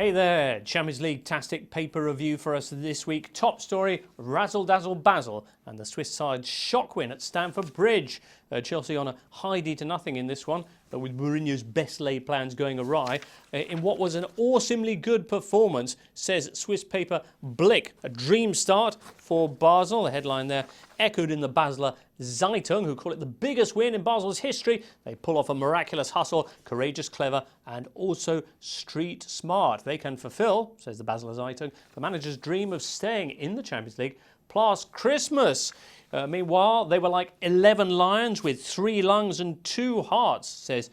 Hey there, Champions League-tastic paper review for us this week. Top story, razzle-dazzle Basel and the Swiss side's shock win at Stamford Bridge. Chelsea on a high D-0 in this one, with Mourinho's best-laid plans going awry. In what was an awesomely good performance, says Swiss paper Blick. A dream start for Basel. The headline there echoed in the Basler Zeitung, who call it the biggest win in Basel's history. They pull off a miraculous hustle, courageous, clever, and also street smart. They can fulfill, says the Basler Zeitung, the manager's dream of staying in the Champions League past Christmas. Meanwhile, they were like 11 lions with 3 lungs and 2 hearts, says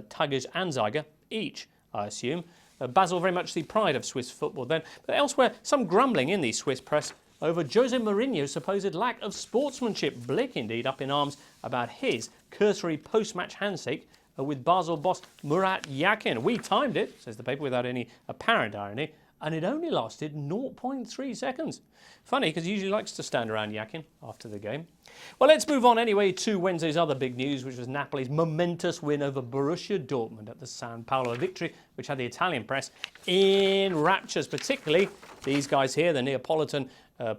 Tigers Anzeiger, each, I assume. Basel very much the pride of Swiss football then. But elsewhere, some grumbling in the Swiss press over Jose Mourinho's supposed lack of sportsmanship. Blick, indeed, up in arms about his cursory post-match handshake with Basel boss Murat Yakin. We timed it, says the paper, without any apparent irony, and it only lasted 0.3 seconds. Funny, because he usually likes to stand around Yakin after the game. Well, let's move on anyway to Wednesday's other big news, which was Napoli's momentous win over Borussia Dortmund at the San Paolo, a victory which had the Italian press in raptures, particularly these guys here, the Neapolitan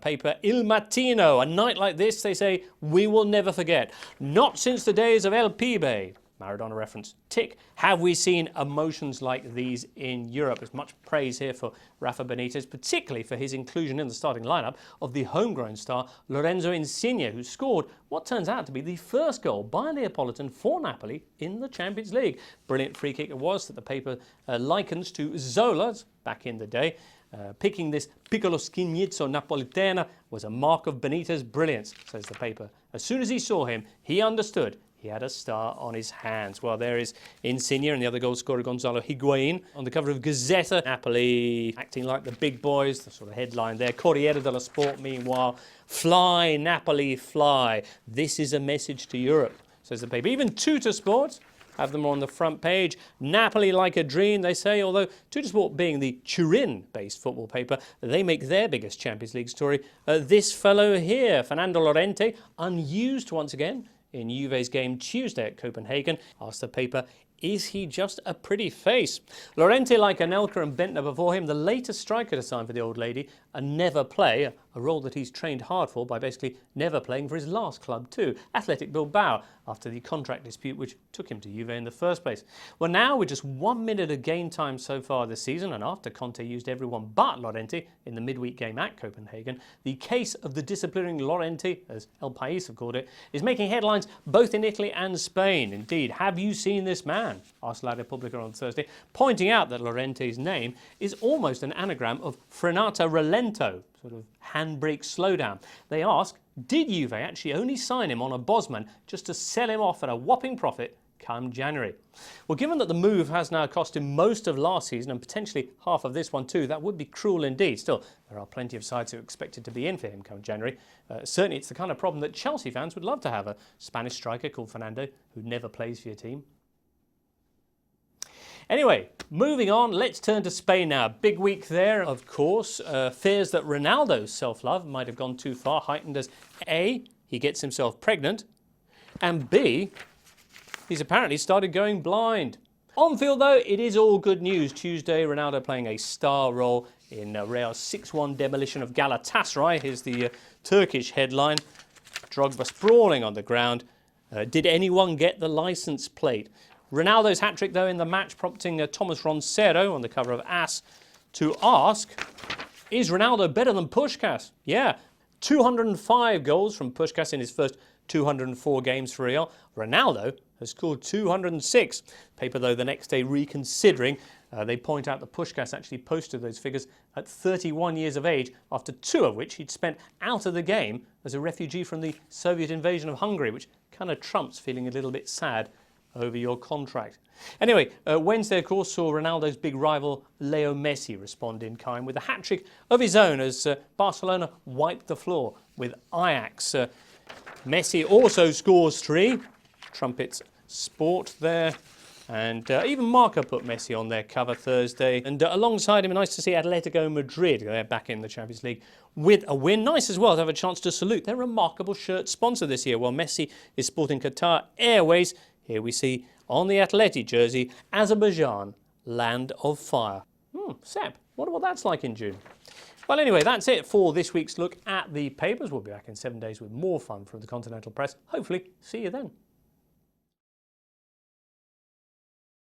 paper Il Mattino. A night like this, they say, we will never forget. Not since the days of El Pibe. Maradona reference. Tick. Have we seen emotions like these in Europe? There's much praise here for Rafa Benitez, particularly for his inclusion in the starting lineup of the homegrown star Lorenzo Insigne, who scored what turns out to be the first goal by a Neapolitan for Napoli in the Champions League. Brilliant free kick it was that the paper likens to Zola's back in the day. Picking this piccolo schignizzo Napolitana was a mark of Benitez's brilliance, says the paper. As soon as he saw him, he understood he had a star on his hands. Well, there is Insigne and the other goal scorer Gonzalo Higuain on the cover of Gazzetta. Napoli acting like the big boys, the sort of headline there. Corriere dello Sport, meanwhile, fly, Napoli, fly. This is a message to Europe, says the paper. Even Tuttosport have them on the front page. Napoli like a dream, they say, although Tuttosport being the Turin-based football paper, they make their biggest Champions League story. This fellow here, Fernando Llorente, unused once again in Juve's game Tuesday at Copenhagen, asked the paper, is he just a pretty face? Llorente, like Anelka and Bentner before him, the latest striker to sign for the old lady, and never play, a role that he's trained hard for by basically never playing for his last club too, Athletic Bilbao, after the contract dispute which took him to Juve in the first place. Well, now with just 1 minute of game time so far this season, and after Conte used everyone but Llorente in the midweek game at Copenhagen, the case of the disciplining Llorente, as El País have called it, is making headlines both in Italy and Spain. Indeed, have you seen this man? Asked La Repubblica on Thursday, pointing out that Llorente's name is almost an anagram of frenata relento, sort of handbrake slowdown. They ask, did Juve actually only sign him on a Bosman just to sell him off at a whopping profit come January? Well, given that the move has now cost him most of last season and potentially half of this one too, that would be cruel indeed. Still, there are plenty of sides who are expected to be in for him come January. Certainly it's the kind of problem that Chelsea fans would love to have, a Spanish striker called Fernando who never plays for your team. Anyway, moving on, let's turn to Spain now. Big week there, of course. Fears that Ronaldo's self-love might have gone too far, heightened as A, he gets himself pregnant, and B, he's apparently started going blind. On field, though, it is all good news. Tuesday, Ronaldo playing a star role in Real's 6-1 demolition of Galatasaray. Here's the Turkish headline. Drogba sprawling on the ground. Did anyone get the licence plate? Ronaldo's hat-trick, though, in the match, prompting Thomas Roncero on the cover of AS to ask, is Ronaldo better than Puskás? Yeah, 205 goals from Puskás in his first 204 games for Real. Ronaldo has scored 206. Paper, though, the next day reconsidering. They point out that Puskás actually posted those figures at 31 years of age, after 2 of which he'd spent out of the game as a refugee from the Soviet invasion of Hungary, which kind of trumps feeling a little bit sad over your contract. Anyway, Wednesday, of course, saw Ronaldo's big rival Leo Messi respond in kind with a hat-trick of his own as Barcelona wiped the floor with Ajax. Messi also scores 3. Trumpets Sport there. And even Marca put Messi on their cover Thursday. And alongside him, nice to see Atletico Madrid. They're back in the Champions League with a win. Nice as well to have a chance to salute their remarkable shirt sponsor this year. While Messi is sporting Qatar Airways, here we see on the Atleti jersey, Azerbaijan, land of fire. Sept, wonder what that's like in June. Well, anyway, that's it for this week's look at the papers. We'll be back in 7 days with more fun from the Continental Press. Hopefully, see you then.